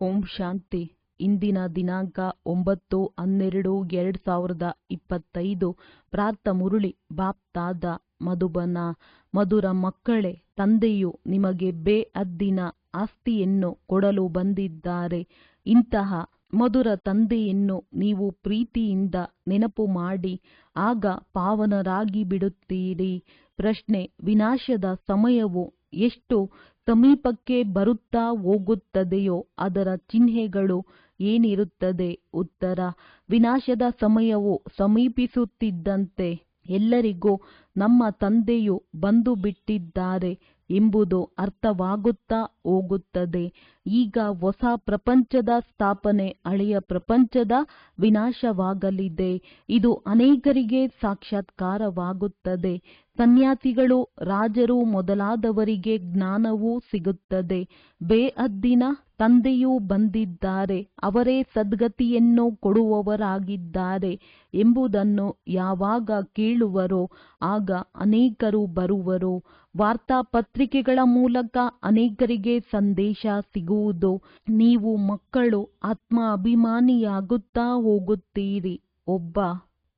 ಓಂ ಶಾಂತಿ. ಇಂದಿನ ದಿನಾಂಕ 9/12/2025. ಪ್ರಾರ್ಥ ಮುರುಳಿ ಬಾಪ್ತಾದ ಮಧುಬನ. ಮಧುರ ಮಕ್ಕಳೇ, ತಂದೆಯು ನಿಮಗೆ ಬೇಅದ್ದಿನ ಆಸ್ತಿಯನ್ನು ಕೊಡಲು ಬಂದಿದ್ದಾರೆ. ಇಂತಹ ಮಧುರ ತಂದೆಯನ್ನು ನೀವು ಪ್ರೀತಿಯಿಂದ ನೆನಪು ಮಾಡಿ, ಆಗ ಪಾವನರಾಗಿ ಬಿಡುತ್ತೀರಿ. ಪ್ರಶ್ನೆ: ವಿನಾಶದ ಸಮಯವು ಎಷ್ಟು ಸಮೀಪಕ್ಕೆ ಬರುತ್ತಾ ಹೋಗುತ್ತದೆಯೋ ಅದರ ಚಿಹ್ನೆಗಳು ಏನಿರುತ್ತದೆ? ಉತ್ತರ: ವಿನಾಶದ ಸಮಯವು ಸಮೀಪಿಸುತ್ತಿದ್ದಂತೆ ಎಲ್ಲರಿಗೂ ನಮ್ಮ ತಂದೆಯು ಬಂದು ಬಿಟ್ಟಿದ್ದಾರೆ ಎಂಬುದು ಅರ್ಥವಾಗುತ್ತಾ ಹೋಗುತ್ತದೆ. ಈಗ ಹೊಸ ಪ್ರಪಂಚದ ಸ್ಥಾಪನೆ ಹಳೆಯ ಪ್ರಪಂಚದ ವಿನಾಶವಾಗಲಿದೆ. ಇದು ಅನೇಕರಿಗೆ ಸಾಕ್ಷಾತ್ಕಾರವಾಗುತ್ತದೆ. ಸನ್ಯಾಸಿಗಳು, ರಾಜರು ಮೊದಲಾದವರಿಗೆ ಜ್ಞಾನವೂ ಸಿಗುತ್ತದೆ. ಬೇಅದ್ದಿನ ತಂದೆಯೂ ಬಂದಿದ್ದಾರೆ, ಅವರೇ ಸದ್ಗತಿಯನ್ನು ಕೊಡುವವರಾಗಿದ್ದಾರೆ ಎಂಬುದನ್ನು ಯಾವಾಗ ಕೇಳುವರೋ ಆಗ ಅನೇಕರು ಬರುವರು. ವಾರ್ತಾಪತ್ರಿಕೆಗಳ ಮೂಲಕ ಅನೇಕರಿಗೆ ಸಂದೇಶ ಸಿಗುವುದು. ನೀವು ಮಕ್ಕಳು ಆತ್ಮ ಅಭಿಮಾನಿಯಾಗುತ್ತಾ ಹೋಗುತ್ತೀರಿ. ಒಬ್ಬ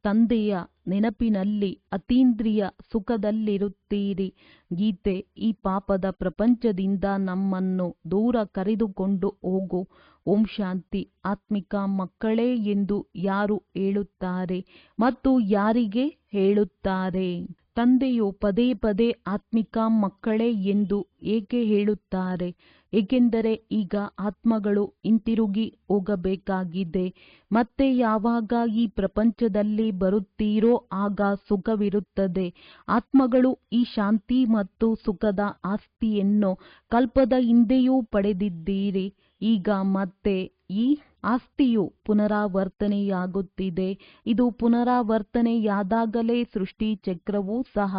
ತಂದೆಯ ನೆನಪಿನಲ್ಲಿ ಅತೀಂದ್ರಿಯ ಸುಖದಲ್ಲಿರುತ್ತೀರಿ. ಗೀತೆ: ಈ ಪಾಪದ ಪ್ರಪಂಚದಿಂದ ನಮ್ಮನ್ನು ದೂರ ಕರೆದುಕೊಂಡು ಹೋಗು. ಓಂ ಶಾಂತಿ. ಆತ್ಮಿಕ ಮಕ್ಕಳೇ ಎಂದು ಯಾರು ಹೇಳುತ್ತಾರೆ ಮತ್ತು ಯಾರಿಗೆ ಹೇಳುತ್ತಾರೆ? ತಂದೆಯು ಪದೇ ಪದೇ ಆತ್ಮಿಕ ಮಕ್ಕಳೇ ಎಂದು ಏಕೆ ಹೇಳುತ್ತಾರೆ? ಏಕೆಂದರೆ ಈಗ ಆತ್ಮಗಳು ಹಿಂತಿರುಗಿ ಹೋಗಬೇಕಾಗಿದೆ. ಮತ್ತೆ ಯಾವಾಗ ಈ ಪ್ರಪಂಚದಲ್ಲಿ ಬರುತ್ತೀರೋ ಆಗ ಸುಖವಿರುತ್ತದೆ. ಆತ್ಮಗಳು ಈ ಶಾಂತಿ ಮತ್ತು ಸುಖದ ಆಸ್ತಿಯನ್ನು ಕಲ್ಪದ ಹಿಂದೆಯೂ ಪಡೆದಿದ್ದೀರಿ. ಈಗ ಮತ್ತೆ ಈ ಆಸ್ತಿಯು ಪುನರಾವರ್ತನೆಯಾಗುತ್ತಿದೆ. ಇದು ಪುನರಾವರ್ತನೆಯಾದಾಗಲೇ ಸೃಷ್ಟಿ ಚಕ್ರವೂ ಸಹ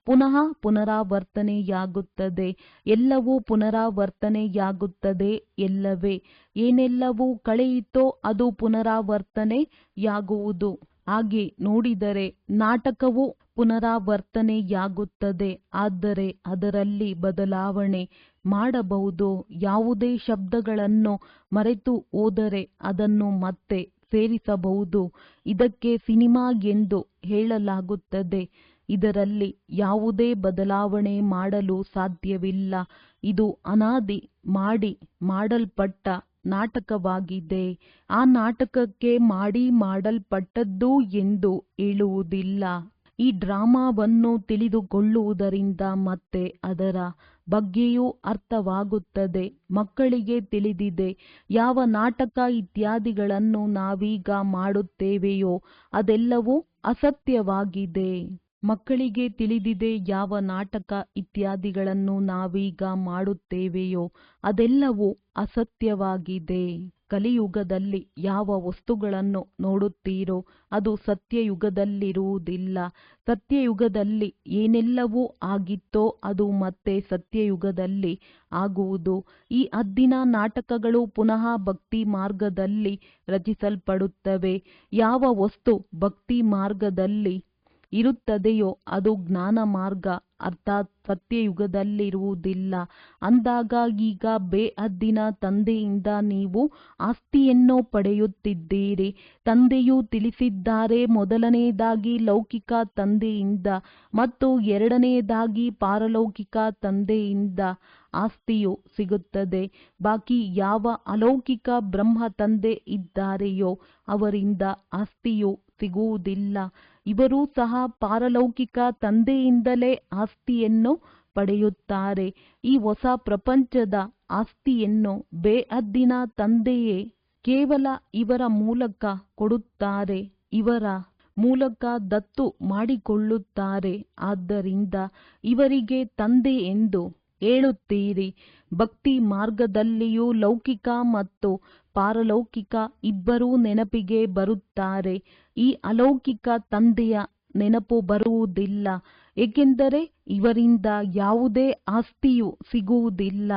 ಪುನಃ ಪುನರಾವರ್ತನೆಯಾಗುತ್ತದೆ. ಎಲ್ಲವೂ ಪುನರಾವರ್ತನೆಯಾಗುತ್ತದೆ. ಎಲ್ಲವೇ ಏನೆಲ್ಲವೂ ಕಳೆಯಿತೋ ಅದು ಪುನರಾವರ್ತನೆಯಾಗುವುದು. ಹಾಗೆ ನೋಡಿದರೆ ನಾಟಕವು ಪುನರಾವರ್ತನೆಯಾಗುತ್ತದೆ. ಆದರೆ ಅದರಲ್ಲಿ ಬದಲಾವಣೆ ಮಾಡಬಹುದು. ಯಾವುದೇ ಶಬ್ದಗಳನ್ನು ಮರೆತು ಹೋದರೆ ಅದನ್ನು ಮತ್ತೆ ಸೇರಿಸಬಹುದು. ಇದಕ್ಕೆ ಸಿನಿಮಾ ಎಂದು ಹೇಳಲಾಗುತ್ತದೆ. ಇದರಲ್ಲಿ ಯಾವುದೇ ಬದಲಾವಣೆ ಮಾಡಲು ಸಾಧ್ಯವಿಲ್ಲ. ಇದು ಅನಾದಿ ಮಾಡಿ ಮಾಡಲ್ಪಟ್ಟ ನಾಟಕವಾಗಿದೆ. ಆ ನಾಟಕಕ್ಕೆ ಮಾಡಲ್ಪಟ್ಟದ್ದು ಎಂದು ಹೇಳುವುದಿಲ್ಲ. ಈ ಡ್ರಾಮಾವನ್ನು ತಿಳಿದುಕೊಳ್ಳುವುದರಿಂದ ಮತ್ತೆ ಅದರ ಬಗ್ಗೆಯೂ ಅರ್ಥವಾಗುತ್ತದೆ. ಮಕ್ಕಳಿಗೆ ತಿಳಿದಿದೆ ಯಾವ ನಾಟಕ ಇತ್ಯಾದಿಗಳನ್ನು ನಾವೀಗ ಮಾಡುತ್ತೇವೆಯೋ ಅದೆಲ್ಲವೂ ಅಸತ್ಯವಾಗಿದೆ. ಮಕ್ಕಳಿಗೆ ತಿಳಿದಿದೆ ಯಾವ ನಾಟಕ ಇತ್ಯಾದಿಗಳನ್ನು ನಾವೀಗ ಮಾಡುತ್ತೇವೆಯೋ ಅದೆಲ್ಲವೂ ಅಸತ್ಯವಾಗಿದೆ. ಕಲಿಯುಗದಲ್ಲಿ ಯಾವ ವಸ್ತುಗಳನ್ನು ನೋಡುತ್ತೀರೋ ಅದು ಸತ್ಯಯುಗದಲ್ಲಿರುವುದಿಲ್ಲ. ಸತ್ಯಯುಗದಲ್ಲಿ ಏನೆಲ್ಲವೂ ಆಗಿತ್ತೋ ಅದು ಮತ್ತೆ ಸತ್ಯಯುಗದಲ್ಲಿ ಆಗುವುದು. ಈ ಹದ್ದಿನ ನಾಟಕಗಳು ಪುನಃ ಭಕ್ತಿ ಮಾರ್ಗದಲ್ಲಿ ರಚಿಸಲ್ಪಡುತ್ತವೆ. ಯಾವ ವಸ್ತು ಭಕ್ತಿ ಮಾರ್ಗದಲ್ಲಿ ಇರುತ್ತದೆಯೋ ಅದು ಜ್ಞಾನ ಮಾರ್ಗ ಅರ್ಥಾತ್ ಸತ್ಯಯುಗದಲ್ಲಿರುವುದಿಲ್ಲ. ಅಂದಾಗ ಈಗ ಬೇಅದ್ದಿನ ತಂದೆಯಿಂದ ನೀವು ಆಸ್ತಿಯನ್ನು ಪಡೆಯುತ್ತಿದ್ದೀರಿ. ತಂದೆಯು ತಿಳಿಸಿದ್ದಾರೆ, ಮೊದಲನೆಯದಾಗಿ ಲೌಕಿಕ ತಂದೆಯಿಂದ ಮತ್ತು ಎರಡನೆಯದಾಗಿ ಪಾರಲೌಕಿಕ ತಂದೆಯಿಂದ ಆಸ್ತಿಯು ಸಿಗುತ್ತದೆ. ಬಾಕಿ ಯಾವ ಅಲೌಕಿಕ ಬ್ರಹ್ಮ ತಂದೆ ಇದ್ದಾರೆಯೋ ಅವರಿಂದ ಆಸ್ತಿಯು ಸಿಗುವುದಿಲ್ಲ. ಇವರೂ ಸಹ ಪಾರಲೌಕಿಕ ತಂದೆಯಿಂದಲೇ ಆಸ್ತಿಯನ್ನು ಪಡೆಯುತ್ತಾರೆ. ಈ ಹೊಸ ಪ್ರಪಂಚದ ಆಸ್ತಿಯನ್ನು ಬೇಅದ್ದಿನ ತಂದೆಯೇ ಕೇವಲ ಇವರ ಮೂಲಕ ಕೊಡುತ್ತಾರೆ. ಇವರ ಮೂಲಕ ದತ್ತು ಮಾಡಿಕೊಳ್ಳುತ್ತಾರೆ. ಆದ್ದರಿಂದ ಇವರಿಗೆ ತಂದೆ ಎಂದು ಹೇಳುತ್ತೀರಿ. ಭಕ್ತಿ ಮಾರ್ಗದಲ್ಲಿಯೂ ಲೌಕಿಕ ಮತ್ತು ಪಾರಲೌಕಿಕ ಇಬ್ಬರೂ ನೆನಪಿಗೆ ಬರುತ್ತಾರೆ. ಈ ಅಲೌಕಿಕ ತಂದೆಯ ನೆನಪು ಬರುವುದಿಲ್ಲ. ಏಕೆಂದರೆ ಇವರಿಂದ ಯಾವುದೇ ಆಸ್ತಿಯು ಸಿಗುವುದಿಲ್ಲ.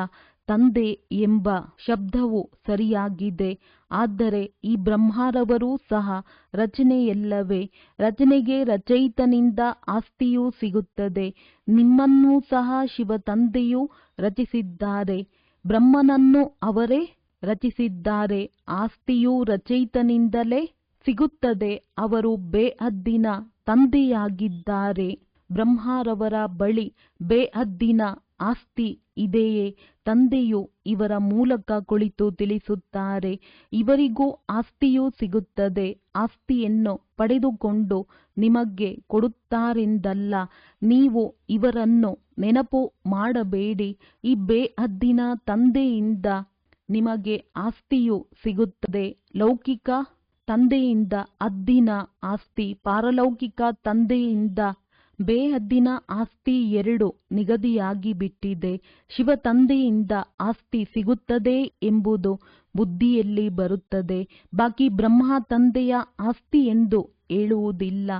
ತಂದೆ ಎಂಬ ಶಬ್ದವು ಸರಿಯಾಗಿದೆ. ಆದರೆ ಈ ಬ್ರಹ್ಮರವರೂ ಸಹ ರಚನೆಯಲ್ಲವೇ? ರಚನೆಗೆ ರಚಯಿತನಿಂದ ಆಸ್ತಿಯೂ ಸಿಗುತ್ತದೆ. ನಿಮ್ಮನ್ನೂ ಸಹ ಶಿವ ತಂದೆಯು ರಚಿಸಿದ್ದಾರೆ. ಬ್ರಹ್ಮನನ್ನು ಅವರೇ ರಚಿಸಿದ್ದಾರೆ. ಆಸ್ತಿಯು ರಚಯಿತನಿಂದಲೇ ಸಿಗುತ್ತದೆ. ಅವರು ಬೇಹದ್ದಿನ ತಂದೆಯಾಗಿದ್ದಾರೆ. ಬ್ರಹ್ಮರವರ ಬಳಿ ಬೇಹದ್ದಿನ ಆಸ್ತಿ ಇದೆಯೇ? ತಂದೆಯು ಇವರ ಮೂಲಕ ಕುಳಿತು ತಿಳಿಸುತ್ತಾರೆ. ಇವರಿಗೂ ಆಸ್ತಿಯೂ ಸಿಗುತ್ತದೆ. ಆಸ್ತಿಯನ್ನು ಪಡೆದುಕೊಂಡು ನಿಮಗೆ ಕೊಡುತ್ತಾರೆಂದಲ್ಲ. ನೀವು ಇವರನ್ನು ನೆನಪು ಮಾಡಬೇಡಿ. ಈ ಬೇಹದ್ದಿನ ತಂದೆಯಿಂದ ನಿಮಗೆ ಆಸ್ತಿಯು ಸಿಗುತ್ತದೆ. ಲೌಕಿಕ ತಂದೆಯಿಂದ ಹದ್ದಿನ ಆಸ್ತಿ, ಪಾರಲೌಕಿಕ ತಂದೆಯಿಂದ ಬೇಹದ್ದಿನ ಆಸ್ತಿ ಎರಡು ನಿಗದಿಯಾಗಿ ಬಿಟ್ಟಿದೆ. ಶಿವ ತಂದೆಯಿಂದ ಆಸ್ತಿ ಸಿಗುತ್ತದೆ ಎಂಬುದು ಬುದ್ಧಿಯಲ್ಲಿ ಬರುತ್ತದೆ. ಬಾಕಿ ಬ್ರಹ್ಮ ತಂದೆಯ ಆಸ್ತಿ ಎಂದು ಹೇಳುವುದಿಲ್ಲ.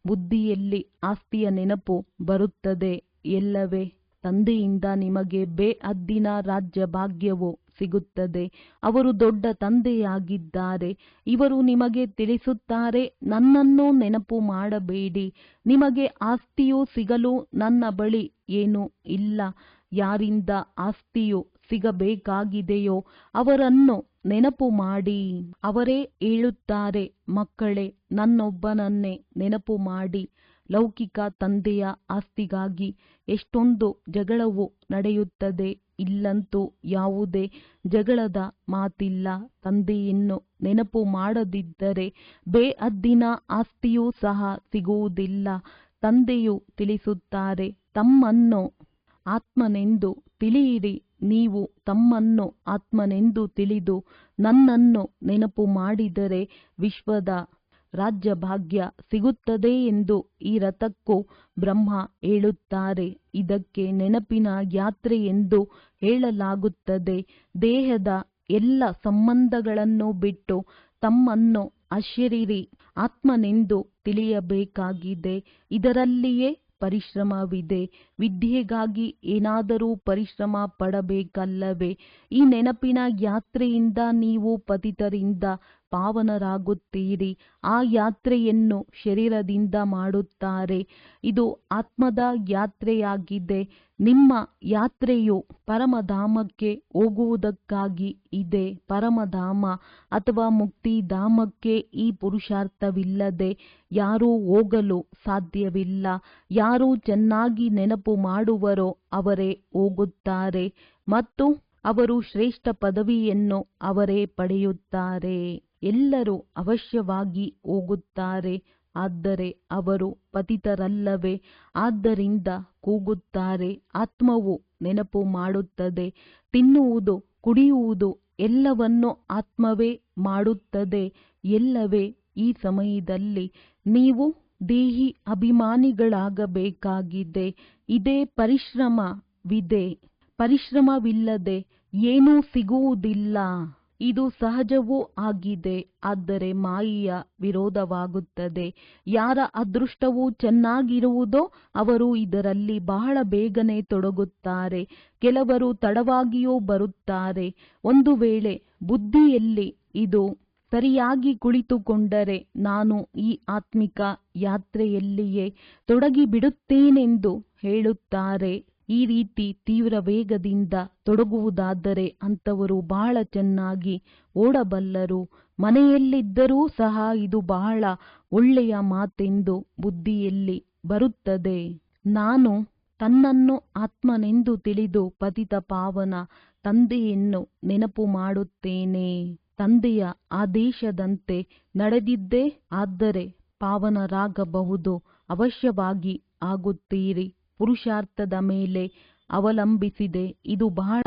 ಬುದ್ಧಿಯಲ್ಲಿ ಆಸ್ತಿಯ ನೆನಪು ಬರುತ್ತದೆ. ಎಲ್ಲವೇ ತಂದೆಯಿಂದ ನಿಮಗೆ ಬೇಹದ್ದಿನ ರಾಜ್ಯ ಭಾಗ್ಯವು ಸಿಗುತ್ತದೆ. ಅವರು ದೊಡ್ಡ ತಂದೆಯಾಗಿದ್ದಾರೆ. ಇವರು ನಿಮಗೆ ತಿಳಿಸುತ್ತಾರೆ, ನನ್ನನ್ನು ನೆನಪು ಮಾಡಬೇಡಿ. ನಿಮಗೆ ಆಸ್ತಿಯು ಸಿಗಲು ನನ್ನ ಬಳಿ ಏನೂ ಇಲ್ಲ. ಯಾರಿಂದ ಆಸ್ತಿಯು ಸಿಗಬೇಕಾಗಿದೆಯೋ ಅವರನ್ನು ನೆನಪು ಮಾಡಿ. ಅವರೇ ಹೇಳುತ್ತಾರೆ, ಮಕ್ಕಳೇ, ನನ್ನೊಬ್ಬನನ್ನೇ ನೆನಪು ಮಾಡಿ. ಲೌಕಿಕ ತಂದೆಯ ಆಸ್ತಿಗಾಗಿ ಎಷ್ಟೊಂದು ಜಗಳವು ನಡೆಯುತ್ತದೆ. ಇಲ್ಲಂತೂ ಯಾವುದೇ ಜಗಳದ ಮಾತಿಲ್ಲ. ತಂದೆಯನ್ನು ನೆನಪು ಮಾಡದಿದ್ದರೆ ಬೇಹದ್ದಿನ ಆಸ್ತಿಯೂ ಸಹ ಸಿಗುವುದಿಲ್ಲ. ತಂದೆಯು ತಿಳಿಸುತ್ತಾರೆ, ತಮ್ಮನ್ನು ಆತ್ಮನೆಂದು ತಿಳಿಯಿರಿ. ನೀವು ತಮ್ಮನ್ನು ಆತ್ಮನೆಂದು ತಿಳಿದು ನನ್ನನ್ನು ನೆನಪು ಮಾಡಿದರೆ ವಿಶ್ವದ ರಾಜ್ಯ ಭಾಗ್ಯ ಸಿಗುತ್ತದೆ ಎಂದು ಈ ರಥಕ್ಕೂ ಬ್ರಹ್ಮ ಹೇಳುತ್ತಾರೆ. ಇದಕ್ಕೆ ನೆನಪಿನ ಯಾತ್ರೆ ಎಂದು ಹೇಳಲಾಗುತ್ತದೆ. ದೇಹದ ಎಲ್ಲ ಸಂಬಂಧಗಳನ್ನು ಬಿಟ್ಟು ತಮ್ಮನ್ನು ಅಶರೀರಿ ಆತ್ಮನೆಂದು ತಿಳಿಯಬೇಕಾಗಿದೆ. ಇದರಲ್ಲಿಯೇ ಪರಿಶ್ರಮವಿದೆ. ವಿದ್ಯೆಗಾಗಿ ಏನಾದರೂ ಪರಿಶ್ರಮ ಪಡಬೇಕಲ್ಲವೇ? ಈ ನೆನಪಿನ ಯಾತ್ರೆಯಿಂದ ನೀವು ಪತಿತರಿಂದ ಪಾವನರಾಗುತ್ತೀರಿ. ಆ ಯಾತ್ರೆಯನ್ನು ಶರೀರದಿಂದ ಮಾಡುತ್ತಾರೆ. ಇದು ಆತ್ಮದ ಯಾತ್ರೆಯಾಗಿದೆ. ನಿಮ್ಮ ಯಾತ್ರೆಯು ಪರಮಧಾಮಕ್ಕೆ ಹೋಗುವುದಕ್ಕಾಗಿ ಇದೆ. ಪರಮಧಾಮ ಅಥವಾ ಮುಕ್ತಿಧಾಮಕ್ಕೆ ಈ ಪುರುಷಾರ್ಥವಿಲ್ಲದೆ ಯಾರೂ ಹೋಗಲು ಸಾಧ್ಯವಿಲ್ಲ. ಯಾರು ಚೆನ್ನಾಗಿ ನೆನಪು ಮಾಡುವರೋ ಅವರೇ ಹೋಗುತ್ತಾರೆ ಮತ್ತು ಅವರು ಶ್ರೇಷ್ಠ ಪದವಿಯನ್ನು ಅವರೇ ಪಡೆಯುತ್ತಾರೆ. ಎಲ್ಲರೂ ಅವಶ್ಯವಾಗಿ ಹೋಗುತ್ತಾರೆ, ಆದರೆ ಅವರು ಪತಿತರಲ್ಲವೇ? ಆದ್ದರಿಂದ ಕೂಗುತ್ತಾರೆ. ಆತ್ಮವು ನೆನಪು ಮಾಡುತ್ತದೆ. ತಿನ್ನುವುದು, ಕುಡಿಯುವುದು ಎಲ್ಲವನ್ನು ಆತ್ಮವೇ ಮಾಡುತ್ತದೆ. ಎಲ್ಲವೇ ಈ ಸಮಯದಲ್ಲಿ ನೀವು ದೇಹಿ ಅಭಿಮಾನಿಗಳಾಗಬೇಕಾಗಿದೆ. ಇದೇ ಪರಿಶ್ರಮವಿದೆ. ಪರಿಶ್ರಮವಿಲ್ಲದೆ ಏನೂ ಸಿಗುವುದಿಲ್ಲ. ಇದು ಸಹಜವೂ ಆಗಿದೆ. ಆದರೆ ಮಾಯೆಯ ವಿರೋಧವಾಗುತ್ತದೆ. ಯಾರ ಅದೃಷ್ಟವು ಚೆನ್ನಾಗಿರುವುದೋ ಅವರು ಇದರಲ್ಲಿ ಬಹಳ ಬೇಗನೆ ತೊಡಗುತ್ತಾರೆ. ಕೆಲವರು ತಡವಾಗಿಯೂ ಬರುತ್ತಾರೆ. ಒಂದು ವೇಳೆ ಬುದ್ಧಿಯಲ್ಲಿ ಇದು ಸರಿಯಾಗಿ ಕುಳಿತುಕೊಂಡರೆ ನಾನು ಈ ಆತ್ಮಿಕ ಯಾತ್ರೆಯಲ್ಲಿಯೇ ತೊಡಗಿಬಿಡುತ್ತೇನೆಂದು ಹೇಳುತ್ತಾರೆ. ಈ ರೀತಿ ತೀವ್ರ ವೇಗದಿಂದ ತೊಡಗುವುದಾದರೆ ಅಂಥವರು ಬಹಳ ಚೆನ್ನಾಗಿ ಓಡಬಲ್ಲರು. ಮನೆಯಲ್ಲಿದ್ದರೂ ಸಹ ಇದು ಬಹಳ ಒಳ್ಳೆಯ ಮಾತೆಂದು ಬುದ್ಧಿಯಲ್ಲಿ ಬರುತ್ತದೆ. ನಾನು ತನ್ನನ್ನು ಆತ್ಮನೆಂದು ತಿಳಿದು ಪತಿತ ಪಾವನ ತಂದೆಯನ್ನು ನೆನಪು ಮಾಡುತ್ತೇನೆ. ತಂದೆಯ ಆದೇಶದಂತೆ ನಡೆದಿದ್ದೇ ಆದರೆ ಪಾವನರಾಗಬಹುದು. ಅವಶ್ಯವಾಗಿ ಆಗುತ್ತೀರಿ. ಪುರುಷಾರ್ಥದ ಮೇಲೆ ಅವಲಂಬಿಸಿದೆ. ಇದು ಬಹಳ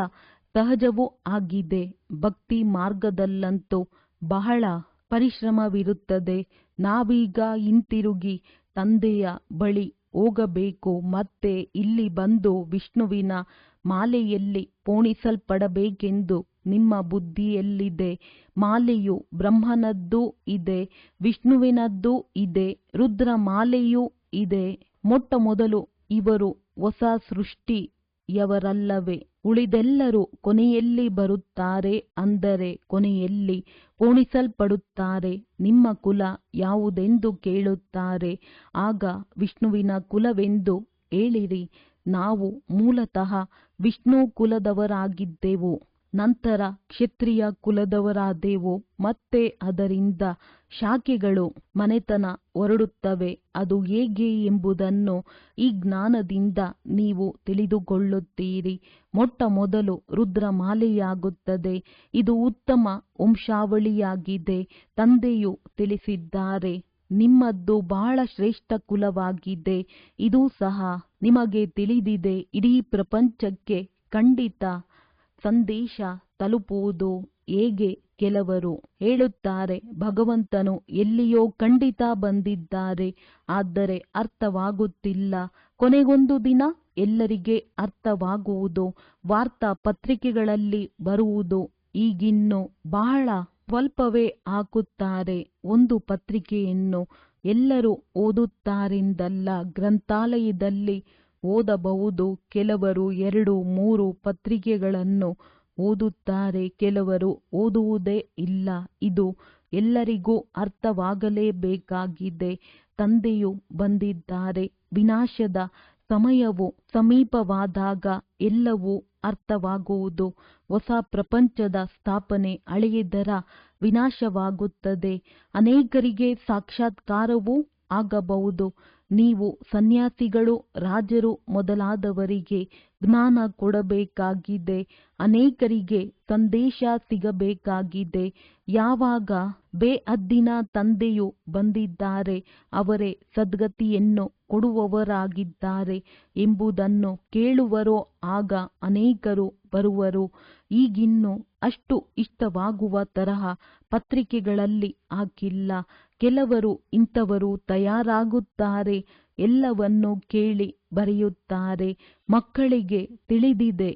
ಸಹಜವೂ ಆಗಿದೆ. ಭಕ್ತಿ ಮಾರ್ಗದಲ್ಲಂತೂ ಬಹಳ ಪರಿಶ್ರಮವಿರುತ್ತದೆ. ನಾವೀಗ ಹಿಂತಿರುಗಿ ತಂದೆಯ ಬಳಿ ಹೋಗಬೇಕು. ಮತ್ತೆ ಇಲ್ಲಿ ಬಂದು ವಿಷ್ಣುವಿನ ಮಾಲೆಯಲ್ಲಿ ಪೋಣಿಸಲ್ಪಡಬೇಕೆಂದು ನಿಮ್ಮ ಬುದ್ಧಿಯಲ್ಲಿದೆ. ಮಾಲೆಯು ಬ್ರಹ್ಮನದ್ದೂ ಇದೆ, ವಿಷ್ಣುವಿನದ್ದೂ ಇದೆ, ರುದ್ರ ಮಾಲೆಯೂ ಇದೆ. ಮೊಟ್ಟ ಮೊದಲು ಇವರು ಹೊಸ ಸೃಷ್ಟಿಯವರಲ್ಲವೇ? ಉಳಿದೆಲ್ಲರೂ ಕೊನೆಯಲ್ಲಿ ಬರುತ್ತಾರೆ, ಅಂದರೆ ಕೊನೆಯಲ್ಲಿ ಪೋಣಿಸಲ್ಪಡುತ್ತಾರೆ. ನಿಮ್ಮ ಕುಲ ಯಾವುದೆಂದು ಕೇಳುತ್ತಾರೆ. ಆಗ ವಿಷ್ಣುವಿನ ಕುಲವೆಂದು ಹೇಳಿರಿ. ನಾವು ಮೂಲತಃ ವಿಷ್ಣು ಕುಲದವರಾಗಿದ್ದೆವು. ನಂತರ ಕ್ಷತ್ರಿಯ ಕುಲದವರಾದೆವು. ಮತ್ತೆ ಅದರಿಂದ ಶಾಖೆಗಳು ಮನೆತನ ಹೊರಡುತ್ತವೆ. ಅದು ಹೇಗೆ ಎಂಬುದನ್ನು ಈ ಜ್ಞಾನದಿಂದ ನೀವು ತಿಳಿದುಕೊಳ್ಳುತ್ತೀರಿ. ಮೊಟ್ಟ ಮೊದಲು ರುದ್ರಮಾಲೆಯಾಗುತ್ತದೆ. ಇದು ಉತ್ತಮ ವಂಶಾವಳಿಯಾಗಿದೆ. ತಂದೆಯು ತಿಳಿಸಿದ್ದಾರೆ, ನಿಮ್ಮದ್ದು ಬಹಳ ಶ್ರೇಷ್ಠ ಕುಲವಾಗಿದೆ. ಇದೂ ಸಹ ನಿಮಗೆ ತಿಳಿದಿದೆ. ಇಡೀ ಪ್ರಪಂಚಕ್ಕೆ ಖಂಡಿತ ಸಂದೇಶ ತಲುಪುವುದು ಹೇಗೆ? ಕೆಲವರು ಹೇಳುತ್ತಾರೆ, ಭಗವಂತನು ಎಲ್ಲಿಯೋ ಖಂಡಿತ ಬಂದಿದ್ದಾರೆ, ಆದರೆ ಅರ್ಥವಾಗುತ್ತಿಲ್ಲ. ಕೊನೆಗೊಂದು ದಿನ ಎಲ್ಲರಿಗೆ ಅರ್ಥವಾಗುವುದು. ವಾರ್ತಾ ಪತ್ರಿಕೆಗಳಲ್ಲಿ ಬರುವುದು. ಈಗಿನ್ನು ಬಹಳ ಸ್ವಲ್ಪವೇ ಹಾಕುತ್ತಾರೆ. ಒಂದು ಪತ್ರಿಕೆಯನ್ನು ಎಲ್ಲರೂ ಓದುತ್ತಾರೆಂದಲ್ಲ, ಗ್ರಂಥಾಲಯದಲ್ಲಿ ಓದಬಹುದು. ಕೆಲವರು 2-3 ಪತ್ರಿಕೆಗಳನ್ನು ಓದುತ್ತಾರೆ, ಕೆಲವರು ಓದುವುದೇ ಇಲ್ಲ. ಇದು ಎಲ್ಲರಿಗೂ ಅರ್ಥವಾಗಲೇಬೇಕಾಗಿದೆ. ತಂದೆಯು ಬಂದಿದ್ದಾರೆ. ವಿನಾಶದ ಸಮಯವು ಸಮೀಪವಾದಾಗ ಎಲ್ಲವೂ ಅರ್ಥವಾಗುವುದು. ಹೊಸ ಪ್ರಪಂಚದ ಸ್ಥಾಪನೆ, ಹಳೆಯದರ ವಿನಾಶವಾಗುತ್ತದೆ. ಅನೇಕರಿಗೆ ಸಾಕ್ಷಾತ್ಕಾರವೂ ಆಗಬಹುದು. ನೀವು ಸನ್ಯಾಸಿಗಳು, ರಾಜರು ಮೊದಲಾದವರಿಗೆ ಜ್ಞಾನ ಕೊಡಬೇಕಾಗಿದೆ. ಅನೇಕರಿಗೆ ಸಂದೇಶ ಸಿಗಬೇಕಾಗಿದೆ. ಯಾವಾಗ ಬೇಹದ್ದಿನ ತಂದೆಯು ಬಂದಿದ್ದಾರೆ, ಅವರೇ ಸದ್ಗತಿಯನ್ನು ಕೊಡುವವರಾಗಿದ್ದಾರೆ ಎಂಬುದನ್ನು ಕೇಳುವರೋ ಆಗ ಅನೇಕರು ಬರುವರು. ಈಗಿನ್ನು ಅಷ್ಟು ಇಷ್ಟವಾಗುವ ತರಹ ಪತ್ರಿಕೆಗಳಲ್ಲಿ ಹಾಕಿಲ್ಲ. ಕೆಲವರು ಇಂಥವರು ತಯಾರಾಗುತ್ತಾರೆ, ಎಲ್ಲವನ್ನೂ ಕೇಳಿ ಬರೆಯುತ್ತಾರೆ. ಮಕ್ಕಳಿಗೆ ತಿಳಿದಿದೆ,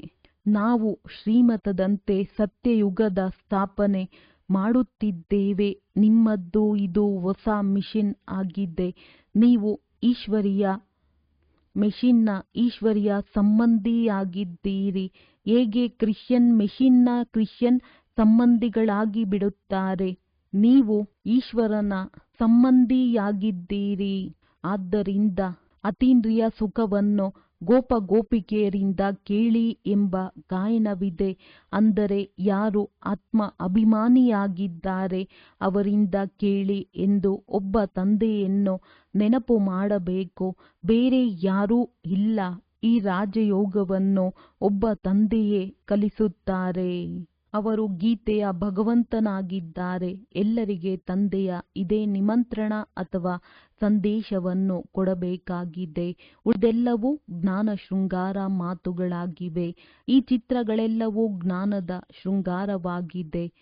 ನಾವು ಶ್ರೀಮತದಂತೆ ಸತ್ಯಯುಗದ ಸ್ಥಾಪನೆ ಮಾಡುತ್ತಿದ್ದೇವೆ. ನಿಮ್ಮದ್ದು ಇದು ಹೊಸ ಮಿಷನ್ ಆಗಿದೆ. ನೀವು ಈಶ್ವರಿಯ ಮೆಷಿನ್ನ ಈಶ್ವರಿಯ ಸಂಬಂಧಿಯಾಗಿದ್ದೀರಿ. ಹೇಗೆ ಕ್ರಿಶ್ಚಿಯನ್ ಮೆಷಿನ್ನ ಕ್ರಿಶ್ಚಿಯನ್ ಸಂಬಂಧಿಗಳಾಗಿ ಬಿಡುತ್ತಾರೆ, ನೀವು ಈಶ್ವರನ ಸಂಬಂಧಿಯಾಗಿದ್ದೀರಿ. ಆದ್ದರಿಂದ ಅತೀಂದ್ರಿಯ ಸುಖವನ್ನು ಗೋಪಿಕೆಯರಿಂದ ಕೇಳಿ ಎಂಬ ಗಾಯನವಿದೆ. ಅಂದರೆ ಯಾರು ಆತ್ಮ ಅಭಿಮಾನಿಯಾಗಿದ್ದಾರೆ ಅವರಿಂದ ಕೇಳಿ ಎಂದು ಒಬ್ಬ ತಂದೆಯನ್ನು ನೆನಪು ಮಾಡಬೇಕು. ಬೇರೆ ಯಾರೂ ಇಲ್ಲ. ಈ ರಾಜಯೋಗವನ್ನು ಒಬ್ಬ ತಂದೆಯೇ ಕಲಿಸುತ್ತಾರೆ. ಅವರು ಗೀತೆಯ ಭಗವಂತನಾಗಿದ್ದಾರೆ. ಎಲ್ಲರಿಗೆ ತಂದೆಯ ಇದೇ ನಿಮಂತ್ರಣ ಅಥವಾ ಸಂದೇಶವನ್ನು ಕೊಡಬೇಕಾಗಿದೆ. ಉಳಿದೆಲ್ಲವೂ ಜ್ಞಾನ ಶೃಂಗಾರ ಮಾತುಗಳಾಗಿವೆ. ಈ ಚಿತ್ರಗಳೆಲ್ಲವೂ ಜ್ಞಾನದ ಶೃಂಗಾರವಾಗಿದೆ,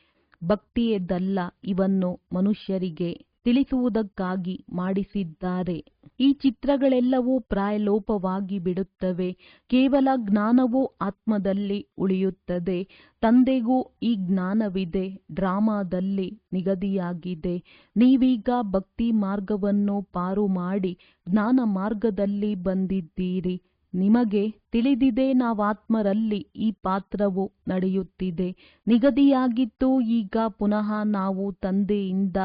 ಭಕ್ತಿಯದಲ್ಲ. ಇವನ್ನು ಮನುಷ್ಯರಿಗೆ ತಿಳಿಸುವುದಕ್ಕಾಗಿ ಮಾಡಿಸಿದ್ದಾರೆ. ಈ ಚಿತ್ರಗಳೆಲ್ಲವೂ ಪ್ರಾಯಲೋಪವಾಗಿ ಬಿಡುತ್ತವೆ. ಕೇವಲ ಜ್ಞಾನವು ಆತ್ಮದಲ್ಲಿ ಉಳಿಯುತ್ತದೆ. ತಂದೆಗೂ ಈ ಜ್ಞಾನವಿದೆ, ಡ್ರಾಮಾದಲ್ಲಿ ನಿಗದಿಯಾಗಿದೆ. ನೀವೀಗ ಭಕ್ತಿ ಮಾರ್ಗವನ್ನು ಪಾರು ಮಾಡಿ ಜ್ಞಾನ ಮಾರ್ಗದಲ್ಲಿ ಬಂದಿದ್ದೀರಿ. ನಿಮಗೆ ತಿಳಿದಿದೆ, ನಾವಾತ್ಮರಲ್ಲಿ ಈ ಪಾತ್ರವು ನಡೆಯುತ್ತಿದೆ. ನಿಗದಿಯಾಗಿತ್ತು. ಈಗ ಪುನಃ ನಾವು ತಂದೆಯಿಂದ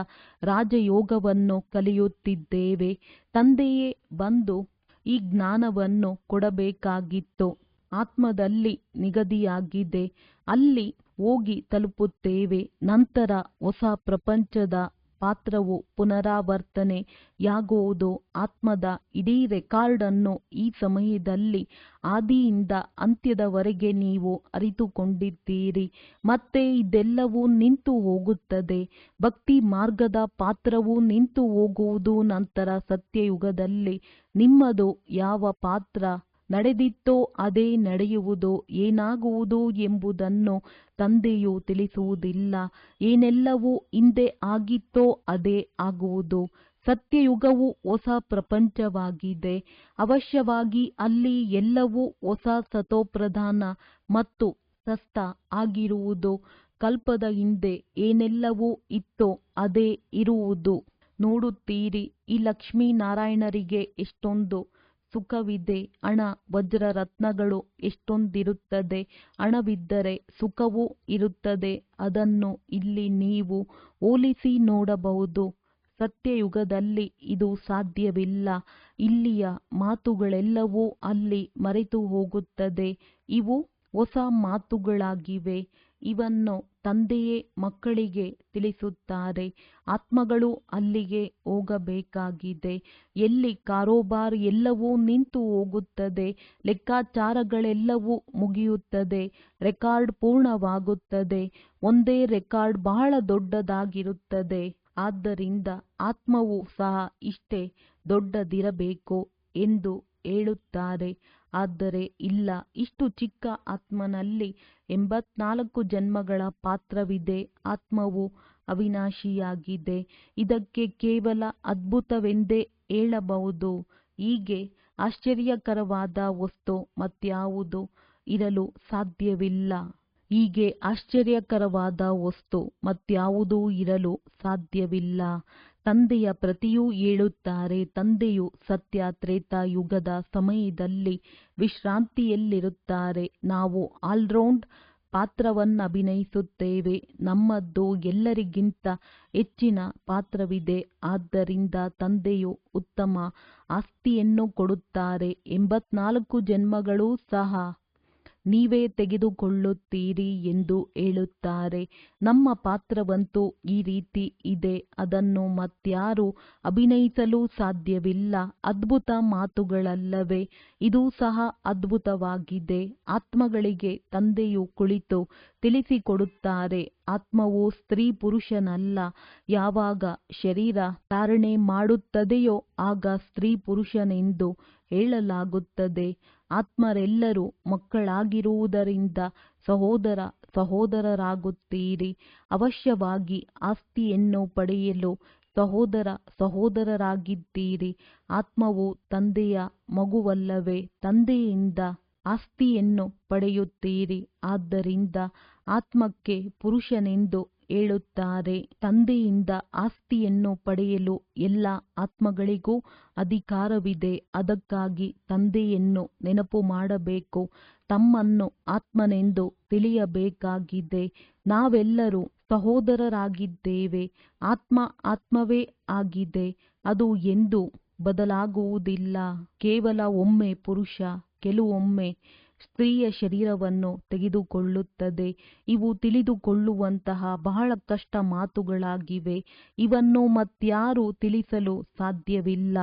ರಾಜಯೋಗವನ್ನು ಕಲಿಯುತ್ತಿದ್ದೇವೆ. ತಂದೆಯೇ ಬಂದು ಈ ಜ್ಞಾನವನ್ನು ಕೊಡಬೇಕಾಗಿತ್ತು. ಆತ್ಮದಲ್ಲಿ ನಿಗದಿಯಾಗಿದೆ. ಅಲ್ಲಿ ಹೋಗಿ ತಲುಪುತ್ತೇವೆ. ನಂತರ ಹೊಸ ಪ್ರಪಂಚದ ಪಾತ್ರವು ಪುನರಾವರ್ತನೆಯಾಗುವುದು. ಆತ್ಮದ ಇಡೀ ರೆಕಾರ್ಡನ್ನು ಈ ಸಮಯದಲ್ಲಿ ಆದಿಯಿಂದ ಅಂತ್ಯದವರೆಗೆ ನೀವು ಅರಿತುಕೊಂಡಿದ್ದೀರಿ. ಮತ್ತೆ ಇದೆಲ್ಲವೂ ನಿಂತು ಹೋಗುತ್ತದೆ. ಭಕ್ತಿ ಮಾರ್ಗದ ಪಾತ್ರವು ನಿಂತು ಹೋಗುವುದು. ನಂತರ ಸತ್ಯಯುಗದಲ್ಲಿ ನಿಮ್ಮದು ಯಾವ ಪಾತ್ರ ನಡೆದಿತ್ತೋ ಅದೇ ನಡೆಯುವುದು. ಏನಾಗುವುದು ಎಂಬುದನ್ನು ತಂದೆಯು ತಿಳಿಸುವುದಿಲ್ಲ. ಏನೆಲ್ಲವೂ ಹಿಂದೆ ಆಗಿತ್ತೋ ಅದೇ ಆಗುವುದು. ಸತ್ಯಯುಗವು ಹೊಸ ಪ್ರಪಂಚವಾಗಿದೆ. ಅವಶ್ಯವಾಗಿ ಅಲ್ಲಿ ಎಲ್ಲವೂ ಹೊಸ ಸತೋಪ್ರಧಾನ ಮತ್ತು ಸಸ್ತ ಆಗಿರುವುದು. ಕಲ್ಪದ ಹಿಂದೆ ಏನೆಲ್ಲವೂ ಇತ್ತೋ ಅದೇ ಇರುವುದು. ನೋಡುತ್ತೀರಿ, ಈ ಲಕ್ಷ್ಮೀನಾರಾಯಣರಿಗೆ ಎಷ್ಟೊಂದು ಸುಖವಿದೆ. ಹಣ, ವಜ್ರ, ರತ್ನಗಳು ಎಷ್ಟೊಂದಿರುತ್ತದೆ. ಹಣವಿದ್ದರೆ ಸುಖವೂ ಇರುತ್ತದೆ. ಅದನ್ನು ಇಲ್ಲಿ ನೀವು ಹೋಲಿಸಿ ನೋಡಬಹುದು. ಸತ್ಯಯುಗದಲ್ಲಿ ಇದು ಸಾಧ್ಯವಿಲ್ಲ. ಇಲ್ಲಿಯ ಮಾತುಗಳೆಲ್ಲವೂ ಅಲ್ಲಿ ಮರೆತು ಹೋಗುತ್ತದೆ. ಇವು ಹೊಸ ಮಾತುಗಳಾಗಿವೆ. ಇವನ್ನು ತಂದೆಯೇ ಮಕ್ಕಳಿಗೆ ತಿಳಿಸುತ್ತಾರೆ. ಆತ್ಮಗಳು ಅಲ್ಲಿಗೆ ಹೋಗಬೇಕಾಗಿದೆ. ಎಲ್ಲಿ ಕಾರೋಬಾರ್ ಎಲ್ಲವೂ ನಿಂತು ಹೋಗುತ್ತದೆ, ಲೆಕ್ಕಾಚಾರಗಳೆಲ್ಲವೂ ಮುಗಿಯುತ್ತದೆ, ರೆಕಾರ್ಡ್ ಪೂರ್ಣವಾಗುತ್ತದೆ. ಒಂದೇ ರೆಕಾರ್ಡ್ ಬಹಳ ದೊಡ್ಡದಾಗಿರುತ್ತದೆ. ಆದ್ದರಿಂದ ಆತ್ಮವು ಸಹ ಇಷ್ಟೇ ದೊಡ್ಡದಿರಬೇಕು ಎಂದು ಹೇಳುತ್ತಾರೆ. ಆದರೆ ಇಲ್ಲ, ಇಷ್ಟು ಚಿಕ್ಕ ಆತ್ಮನಲ್ಲಿ 84 ಜನ್ಮಗಳ ಪಾತ್ರವಿದೆ. ಆತ್ಮವು ಅವಿನಾಶಿಯಾಗಿದೆ. ಇದಕ್ಕೆ ಕೇವಲ ಅದ್ಭುತವೆಂದೇ ಹೇಳಬಹುದು. ಹೀಗೆ ಆಶ್ಚರ್ಯಕರವಾದ ವಸ್ತು ಮತ್ಯಾವುದು ಇರಲು ಸಾಧ್ಯವಿಲ್ಲ. ಹೀಗೆ ಆಶ್ಚರ್ಯಕರವಾದ ವಸ್ತು ಮತ್ಯಾವುದೂ ಇರಲು ಸಾಧ್ಯವಿಲ್ಲ. ತಂದೆಯ ಪ್ರತಿಯೂ ಹೇಳುತ್ತಾರೆ. ತಂದೆಯು ಸತ್ಯ ತ್ರೇತಾಯುಗದ ಸಮಯದಲ್ಲಿ ವಿಶ್ರಾಂತಿಯಲ್ಲಿರುತ್ತಾರೆ. ನಾವು ಆಲ್ರೌಂಡ್ ಪಾತ್ರವನ್ನಭಿನಯಿಸುತ್ತೇವೆ. ನಮ್ಮದ್ದು ಎಲ್ಲರಿಗಿಂತ ಹೆಚ್ಚಿನ ಪಾತ್ರವಿದೆ. ಆದ್ದರಿಂದ ತಂದೆಯು ಉತ್ತಮ ಆಸ್ತಿಯನ್ನು ಕೊಡುತ್ತಾರೆ. 84 ಜನ್ಮಗಳೂ ಸಹ ನೀವೇ ತೆಗೆದುಕೊಳ್ಳುತ್ತೀರಿ ಎಂದು ಹೇಳುತ್ತಾರೆ. ನಮ್ಮ ಪಾತ್ರವಂತೂ ಈ ರೀತಿ ಇದೆ. ಅದನ್ನು ಮತ್ಯಾರೂ ಅಭಿನಯಿಸಲು ಸಾಧ್ಯವಿಲ್ಲ. ಅದ್ಭುತ ಮಾತುಗಳಲ್ಲವೇ? ಇದೂ ಸಹ ಅದ್ಭುತವಾಗಿದೆ. ಆತ್ಮಗಳಿಗೆ ತಂದೆಯು ಕುಳಿತು ತಿಳಿಸಿಕೊಡುತ್ತಾರೆ. ಆತ್ಮವು ಸ್ತ್ರೀ ಪುರುಷನಲ್ಲ. ಯಾವಾಗ ಶರೀರ ಧಾರಣೆ ಮಾಡುತ್ತದೆಯೋ ಆಗ ಸ್ತ್ರೀ ಪುರುಷನೆಂದು ಹೇಳಲಾಗುತ್ತದೆ. ಆತ್ಮರೆಲ್ಲರೂ ಮಕ್ಕಳಾಗಿರುವುದರಿಂದ ಸಹೋದರರಾಗುತ್ತೀರಿ. ಅವಶ್ಯವಾಗಿ ಆಸ್ತಿಯನ್ನು ಪಡೆಯಲು ಸಹೋದರರಾಗಿದ್ದೀರಿ. ಆತ್ಮವು ತಂದೆಯ ಮಗುವಲ್ಲವೇ? ತಂದೆಯಿಂದ ಆಸ್ತಿಯನ್ನು ಪಡೆಯುತ್ತೀರಿ. ಆದ್ದರಿಂದ ಆತ್ಮಕ್ಕೆ ಪುರುಷನೆಂದು ಹೇಳುತ್ತಾರೆ. ತಂದೆಯಿಂದ ಆಸ್ತಿಯನ್ನು ಪಡೆಯಲು ಎಲ್ಲ ಆತ್ಮಗಳಿಗೂ ಅಧಿಕಾರವಿದೆ. ಅದಕ್ಕಾಗಿ ತಂದೆಯನ್ನು ನೆನಪು ಮಾಡಬೇಕು. ತಮ್ಮನ್ನು ಆತ್ಮನೆಂದು ತಿಳಿಯಬೇಕಾಗಿದೆ. ನಾವೆಲ್ಲರೂ ಸಹೋದರರಾಗಿದ್ದೇವೆ. ಆತ್ಮ ಆತ್ಮವೇ ಆಗಿದೆ. ಅದು ಎಂದೂ ಬದಲಾಗುವುದಿಲ್ಲ. ಕೇವಲ ಒಮ್ಮೆ ಪುರುಷ, ಕೆಲವೊಮ್ಮೆ ಸ್ತ್ರೀಯ ಶರೀರವನ್ನು ತೆಗೆದುಕೊಳ್ಳುತ್ತದೆ. ಇವು ತಿಳಿದುಕೊಳ್ಳುವಂತಹ ಬಹಳ ಕಷ್ಟ ಮಾತುಗಳಾಗಿವೆ. ಇವನ್ನು ಮತ್ಯಾರೂ ತಿಳಿಸಲು ಸಾಧ್ಯವಿಲ್ಲ.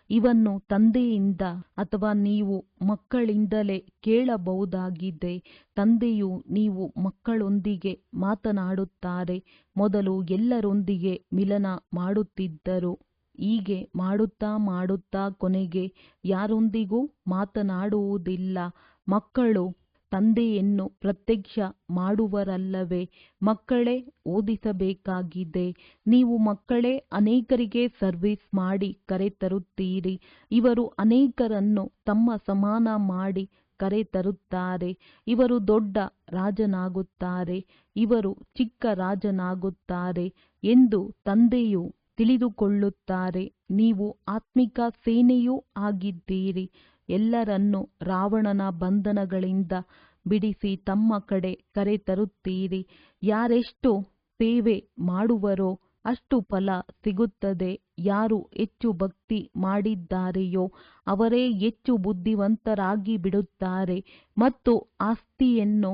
ಇವನ್ನು ತಂದೆಯಿಂದ ಅಥವಾ ನೀವು ಮಕ್ಕಳಿಂದಲೇ ಕೇಳಬಹುದಾಗಿದೆ. ತಂದೆಯು ನೀವು ಮಕ್ಕಳೊಂದಿಗೆ ಮಾತನಾಡುತ್ತಾರೆ. ಮೊದಲು ಎಲ್ಲರೊಂದಿಗೆ ಮಿಲನ ಮಾಡುತ್ತಿದ್ದರು. ಹೀಗೆ ಮಾಡುತ್ತಾ ಮಾಡುತ್ತಾ ಕೊನೆಗೆ ಯಾರೊಂದಿಗೂ ಮಾತನಾಡುವುದಿಲ್ಲ. ಮಕ್ಕಳು ತಂದೆಯನ್ನು ಪ್ರತ್ಯಕ್ಷ ಮಾಡುವರಲ್ಲವೇ? ಮಕ್ಕಳೇ ಓದಿಸಬೇಕಾಗಿದೆ. ನೀವು ಮಕ್ಕಳೇ ಅನೇಕರಿಗೆ ಸರ್ವಿಸ್ ಮಾಡಿ ಕರೆತರುತ್ತೀರಿ. ಇವರು ಅನೇಕರನ್ನು ತಮ್ಮ ಸಮಾನ ಮಾಡಿ ಕರೆತರುತ್ತಾರೆ. ಇವರು ದೊಡ್ಡ ರಾಜನಾಗುತ್ತಾರೆ, ಇವರು ಚಿಕ್ಕ ರಾಜನಾಗುತ್ತಾರೆ ಎಂದು ತಂದೆಯು ತಿಳಿದುಕೊಳ್ಳುತ್ತಾರೆ. ನೀವು ಆತ್ಮಿಕ ಸೇನೆಯೂ ಆಗಿದ್ದೀರಿ. ಎಲ್ಲರನ್ನೂ ರಾವಣನ ಬಂಧನಗಳಿಂದ ಬಿಡಿಸಿ ತಮ್ಮ ಕಡೆ ಕರೆತರುತ್ತೀರಿ. ಯಾರೆಷ್ಟು ಸೇವೆ ಮಾಡುವರೋ ಅಷ್ಟು ಫಲ ಸಿಗುತ್ತದೆ. ಯಾರು ಹೆಚ್ಚು ಭಕ್ತಿ ಮಾಡಿದ್ದಾರೆಯೋ ಅವರೇ ಹೆಚ್ಚು ಬುದ್ಧಿವಂತರಾಗಿ ಬಿಡುತ್ತಾರೆ ಮತ್ತು ಆಸ್ತಿಯನ್ನು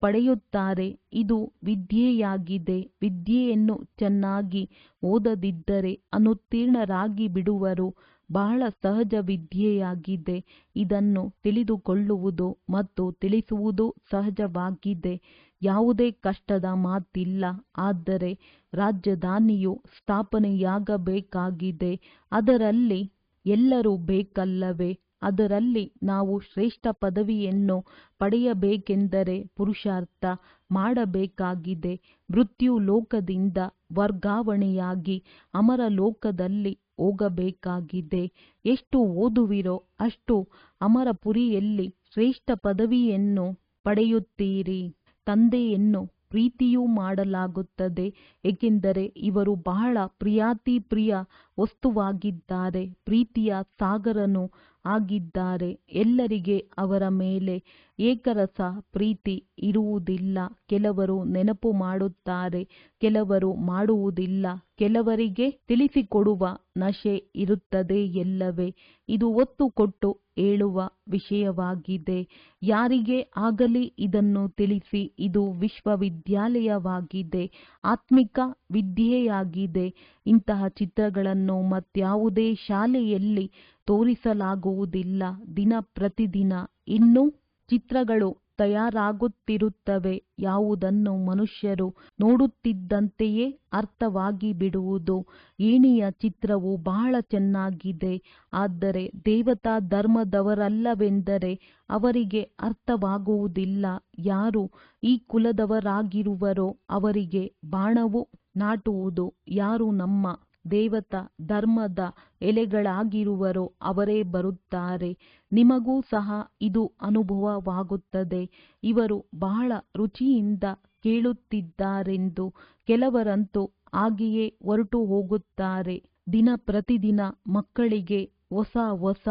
ಪಡೆಯುತ್ತಾರೆ. ಇದು ವಿದ್ಯೆಯಾಗಿದೆ. ವಿದ್ಯೆಯನ್ನು ಚೆನ್ನಾಗಿ ಓದದಿದ್ದರೆ ಅನುತ್ತೀರ್ಣರಾಗಿ ಬಿಡುವರು. ಬಹಳ ಸಹಜ ವಿದ್ಯೆಯಾಗಿದೆ. ಇದನ್ನು ತಿಳಿದುಕೊಳ್ಳುವುದು ಮತ್ತು ತಿಳಿಸುವುದು ಸಹಜವಾಗಿದೆ. ಯಾವುದೇ ಕಷ್ಟದ ಮಾತಿಲ್ಲ. ಆದರೆ ರಾಜಧಾನಿಯು ಸ್ಥಾಪನೆಯಾಗಬೇಕಾಗಿದೆ. ಅದರಲ್ಲಿ ಎಲ್ಲರೂ ಬೇಕಲ್ಲವೇ? ಅದರಲ್ಲಿ ನಾವು ಶ್ರೇಷ್ಠ ಪದವಿಯನ್ನು ಪಡೆಯಬೇಕೆಂದರೆ ಪುರುಷಾರ್ಥ ಮಾಡಬೇಕಾಗಿದೆ. ಮೃತ್ಯು ಲೋಕದಿಂದ ವರ್ಗಾವಣೆಯಾಗಿ ಅಮರ ಲೋಕದಲ್ಲಿ ಹೋಗಬೇಕಾಗಿದೆ. ಎಷ್ಟು ಓದುವಿರೋ ಅಷ್ಟು ಅಮರಪುರಿಯಲ್ಲಿ ಶ್ರೇಷ್ಠ ಪದವಿಯನ್ನು ಪಡೆಯುತ್ತೀರಿ. ತಂದೆಯನ್ನು ಪ್ರೀತಿಯೂ ಮಾಡಲಾಗುತ್ತದೆ, ಏಕೆಂದರೆ ಇವರು ಬಹಳ ಪ್ರಿಯ ವಸ್ತುವಾಗಿದ್ದಾರೆ. ಪ್ರೀತಿಯ ಸಾಗರನೂ ಆಗಿದ್ದಾರೆ. ಎಲ್ಲರಿಗೆ ಅವರ ಮೇಲೆ ಏಕರಸ ಪ್ರೀತಿ ಇರುವುದಿಲ್ಲ. ಕೆಲವರು ನೆನಪು ಮಾಡುತ್ತಾರೆ, ಕೆಲವರು ಮಾಡುವುದಿಲ್ಲ. ಕೆಲವರಿಗೆ ತಿಳಿಸಿಕೊಡುವ ನಶೆ ಇರುತ್ತದೆ ಎಲ್ಲವೇ? ಇದು ಒತ್ತು ಕೊಟ್ಟು ಹೇಳುವ ವಿಷಯವಾಗಿದೆ. ಯಾರಿಗೇ ಆಗಲಿ ಇದನ್ನು ತಿಳಿಸಿ. ಇದು ವಿಶ್ವವಿದ್ಯಾಲಯವಾಗಿದೆ, ಆತ್ಮಿಕ ವಿದ್ಯೆಯಾಗಿದೆ. ಇಂತಹ ಚಿತ್ರಗಳನ್ನು ಮತ್ಯಾವುದೇ ಶಾಲೆಯಲ್ಲಿ ತೋರಿಸಲಾಗುವುದಿಲ್ಲ. ದಿನ ಪ್ರತಿದಿನ ಇನ್ನೂ ಚಿತ್ರಗಳು ತಯಾರಾಗುತ್ತಿರುತ್ತವೆ. ಯಾವುದನ್ನು ಮನುಷ್ಯರು ನೋಡುತ್ತಿದ್ದಂತೆಯೇ ಅರ್ಥವಾಗಿ ಬಿಡುವುದು. ಏಣಿಯ ಚಿತ್ರವು ಬಹಳ ಚೆನ್ನಾಗಿದೆ, ಆದರೆ ದೇವತಾ ಧರ್ಮದವರಲ್ಲವೆಂದರೆ ಅವರಿಗೆ ಅರ್ಥವಾಗುವುದಿಲ್ಲ. ಯಾರು ಈ ಕುಲದವರಾಗಿರುವರೋ ಅವರಿಗೆ ಬಾಣವು ನಾಟುವುದು. ಯಾರು ನಮ್ಮ ದೇವತಾ ಧರ್ಮದ ಎಲೆಗಳಾಗಿರುವರೋ ಅವರೇ ಬರುತ್ತಾರೆ. ನಿಮಗೂ ಸಹ ಇದು ಅನುಭವವಾಗುತ್ತದೆ. ಇವರು ಬಹಳ ರುಚಿಯಿಂದ ಕೇಳುತ್ತಿದ್ದಾರೆಂದು. ಕೆಲವರಂತೂ ಹಾಗೆಯೇ ಹೊರಟು ಹೋಗುತ್ತಾರೆ. ದಿನ ಪ್ರತಿದಿನ ಮಕ್ಕಳಿಗೆ ಹೊಸ ಹೊಸ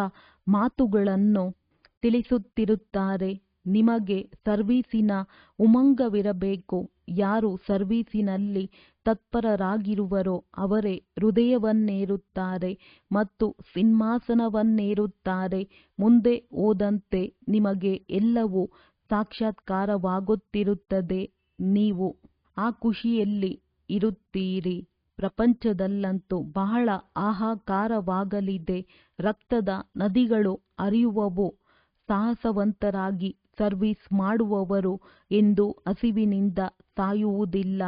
ಮಾತುಗಳನ್ನು ತಿಳಿಸುತ್ತಿರುತ್ತಾರೆ. ನಿಮಗೆ ಸರ್ವೀಸಿನ ಉಮಂಗವಿರಬೇಕು. ಯಾರು ಸರ್ವೀಸಿನಲ್ಲಿ ತತ್ಪರರಾಗಿರುವರೋ ಅವರೇ ಹೃದಯವನ್ನೇರುತ್ತಾರೆ ಮತ್ತು ಸಿಂಹಾಸನವನ್ನೇರುತ್ತಾರೆ. ಮುಂದೆ ಹೋದಂತೆ ನಿಮಗೆ ಎಲ್ಲವೂ ಸಾಕ್ಷಾತ್ಕಾರವಾಗುತ್ತಿರುತ್ತದೆ. ನೀವು ಆ ಖುಷಿಯಲ್ಲಿ ಇರುತ್ತೀರಿ. ಪ್ರಪಂಚದಲ್ಲಂತೂ ಬಹಳ ಹಾಹಾಕಾರವಾಗಲಿದೆ. ರಕ್ತದ ನದಿಗಳು ಹರಿಯುವವು. ಸಾಹಸವಂತರಾಗಿ ಸರ್ವೀಸ್ ಮಾಡುವವರು ಎಂದು ಹಸಿವಿನಿಂದ ಸಾಯುವುದಿಲ್ಲ.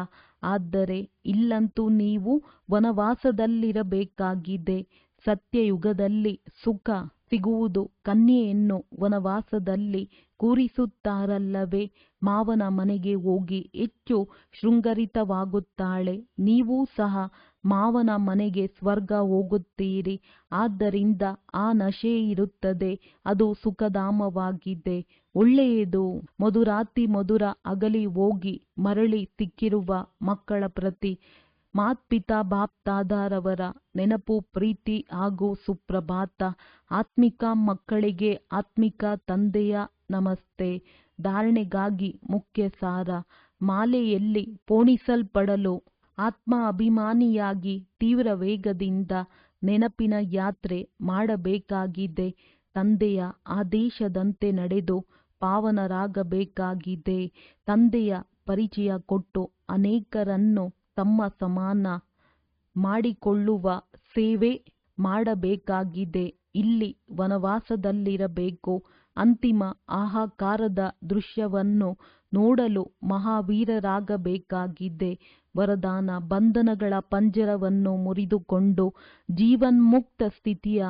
ಆದರೆ ಇಲ್ಲಂತೂ ನೀವು ವನವಾಸದಲ್ಲಿರಬೇಕಾಗಿದೆ. ಸತ್ಯಯುಗದಲ್ಲಿ ಸುಖ ಸಿಗುವುದು. ಕನ್ಯೆಯನ್ನು ವನವಾಸದಲ್ಲಿ ಕೂರಿಸುತ್ತಾರಲ್ಲವೇ? ಮಾವನ ಮನೆಗೆ ಹೋಗಿ ಹೆಚ್ಚು ಶೃಂಗರಿತವಾಗುತ್ತಾಳೆ. ನೀವೂ ಸಹ ಮಾವನ ಮನೆಗೆ ಸ್ವರ್ಗ ಹೋಗುತ್ತೀರಿ. ಆದ್ದರಿಂದ ಆ ನಶೆ ಇರುತ್ತದೆ. ಅದು ಸುಖಧಾಮವಾಗಿದೆ. ಒಳ್ಳೆಯದು. ಮಧುರಾತಿ ಮಧುರ ಅಗಲಿ ಹೋಗಿ ಮರಳಿ ಸಿಕ್ಕಿರುವ ಮಕ್ಕಳ ಪ್ರತಿ ಮಾತ್ಪಿತಾ ಬಾಪ್ದಾದರವರ ನೆನಪು, ಪ್ರೀತಿ ಹಾಗೂ ಸುಪ್ರಭಾತ. ಆತ್ಮಿಕ ಮಕ್ಕಳಿಗೆ ಆತ್ಮಿಕ ತಂದೆಯ ನಮಸ್ತೆ. ಧಾರಣೆಗಾಗಿ ಮುಖ್ಯ ಸಾರ. ಮಾಲೆಯಲ್ಲಿ ಪೋಣಿಸಲ್ಪಡಲು ಆತ್ಮ ಅಭಿಮಾನಿಯಾಗಿ ತೀವ್ರ ವೇಗದಿಂದ ನೆನಪಿನ ಯಾತ್ರೆ ಮಾಡಬೇಕಾಗಿದೆ. ತಂದೆಯ ಆದೇಶದಂತೆ ನಡೆದು ಪಾವನರಾಗಬೇಕಾಗಿದೆ. ತಂದೆಯ ಪರಿಚಯ ಕೊಟ್ಟು ಅನೇಕರನ್ನು ತಮ್ಮ ಸಮಾನ ಮಾಡಿಕೊಳ್ಳುವ ಸೇವೆ ಮಾಡಬೇಕಾಗಿದೆ. ಇಲ್ಲಿ ವನವಾಸದಲ್ಲಿರಬೇಕು. ಅಂತಿಮ ಹಾಹಾಕಾರದ ದೃಶ್ಯವನ್ನು ನೋಡಲು ಮಹಾವೀರರಾಗಬೇಕಾಗಿದೆ. ವರದಾನ. ಬಂಧನಗಳ ಪಂಜರವನ್ನು ಮುರಿದುಕೊಂಡು ಜೀವನ್ಮುಕ್ತ ಸ್ಥಿತಿಯ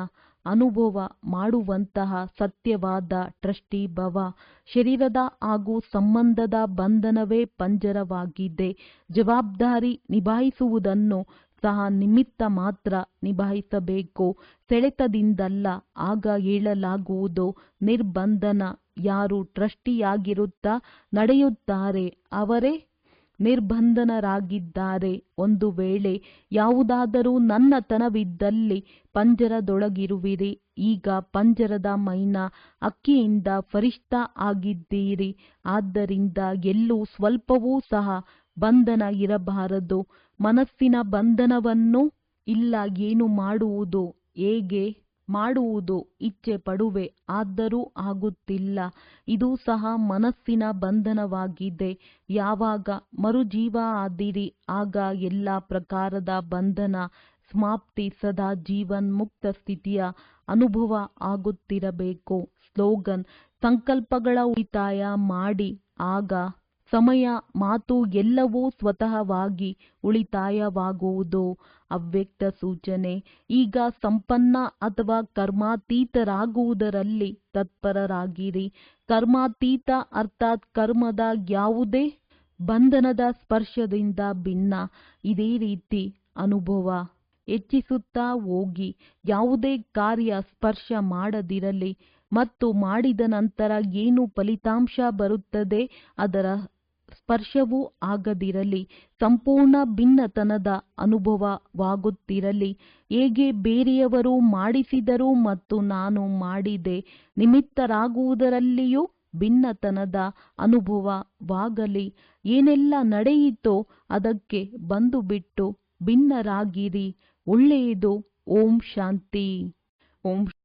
ಅನುಭವ ಮಾಡುವಂತಹ ಸತ್ಯವಾದ ಟ್ರಸ್ಟಿ ಭವ. ಶರೀರದ ಹಾಗೂ ಸಂಬಂಧದ ಬಂಧನವೇ ಪಂಜರವಾಗಿದೆ. ಜವಾಬ್ದಾರಿ ನಿಭಾಯಿಸುವುದನ್ನು ಸಹ ನಿಮಿತ್ತ ಮಾತ್ರ ನಿಭಾಯಿಸಬೇಕು, ಸೆಳೆತದಿಂದಲ್ಲ. ಆಗ ಹೇಳಲಾಗುವುದು ನಿರ್ಬಂಧನ. ಯಾರು ಟ್ರಸ್ಟಿಯಾಗಿರುತ್ತಾ ನಡೆಯುತ್ತಾರೆ ಅವರೇ ನಿರ್ಬಂಧನರಾಗಿದ್ದಾರೆ. ಒಂದು ವೇಳೆ ಯಾವುದಾದರೂ ನನ್ನತನವಿದ್ದಲ್ಲಿ ಪಂಜರದೊಳಗಿರುವಿರಿ. ಈಗ ಪಂಜರದ ಮೈನಾ ಹಕ್ಕಿಯಿಂದ ಫರಿಷ್ಠ ಆಗಿದ್ದೀರಿ. ಆದ್ದರಿಂದ ಎಲ್ಲೂ ಸ್ವಲ್ಪವೂ ಸಹ ಬಂಧನ ಇರಬಾರದು. ಮನಸ್ಸಿನ ಬಂಧನವನ್ನು ಇಲ್ಲ. ಏನು ಮಾಡುವುದು, ಹೇಗೆ ಮಾಡುವುದು ಇಚ್ಛೆ ಪಡುವೆ, ಆದರೂ ಆಗುತ್ತಿಲ್ಲ. ಇದು ಸಹ ಮನಸ್ಸಿನ ಬಂಧನವಾಗಿದೆ. ಯಾವಾಗ ಮರುಜೀವ ಆದಿರಿ ಆಗ ಎಲ್ಲ ಪ್ರಕಾರದ ಬಂಧನ ಸಮಾಪ್ತಿ. ಸದಾ ಜೀವನ್ಮುಕ್ತ ಸ್ಥಿತಿಯ ಅನುಭವ ಆಗುತ್ತಿರಬೇಕು. ಸ್ಲೋಗನ್. ಸಂಕಲ್ಪಗಳ ಉಳಿತಾಯ ಮಾಡಿ. ಆಗ ಸಮಯ, ಮಾತು ಎಲ್ಲವೂ ಸ್ವತಃವಾಗಿ ಉಳಿತಾಯವಾಗುವುದು. ಅವ್ಯಕ್ತ ಸೂಚನೆ. ಈಗ ಸಂಪನ್ನ ಅಥವಾ ಕರ್ಮಾತೀತರಾಗುವುದರಲ್ಲಿ ತತ್ಪರರಾಗಿರಿ. ಕರ್ಮಾತೀತ ಅರ್ಥಾತ್ ಕರ್ಮದ ಯಾವುದೇ ಬಂಧನದ ಸ್ಪರ್ಶದಿಂದ ಭಿನ್ನ. ಇದೇ ರೀತಿ ಅನುಭವ ಹೆಚ್ಚಿಸುತ್ತಾ ಹೋಗಿ. ಯಾವುದೇ ಕಾರ್ಯ ಸ್ಪರ್ಶ ಮಾಡದಿರಲಿ ಮತ್ತು ಮಾಡಿದ ನಂತರ ಏನು ಫಲಿತಾಂಶ ಬರುತ್ತದೆ ಅದರ ಸ್ಪರ್ಶವೂ ಆಗದಿರಲಿ. ಸಂಪೂರ್ಣ ಭಿನ್ನತನದ ಅನುಭವವಾಗುತ್ತಿರಲಿ. ಹೇಗೆ ಬೇರೆಯವರು ಮಾಡಿಸಿದರು ಮತ್ತು ನಾನು ಮಾಡಿದೆ. ನಿಮಿತ್ತರಾಗುವುದರಲ್ಲಿಯೂ ಭಿನ್ನತನದ ಅನುಭವವಾಗಲಿ. ಏನೆಲ್ಲ ನಡೆಯಿತೋ ಅದಕ್ಕೆ ಬಂದು ಬಿಟ್ಟು ಭಿನ್ನರಾಗಿರಿ. ಒಳ್ಳೆಯದು. ಓಂ ಶಾಂತಿ. ಓಂ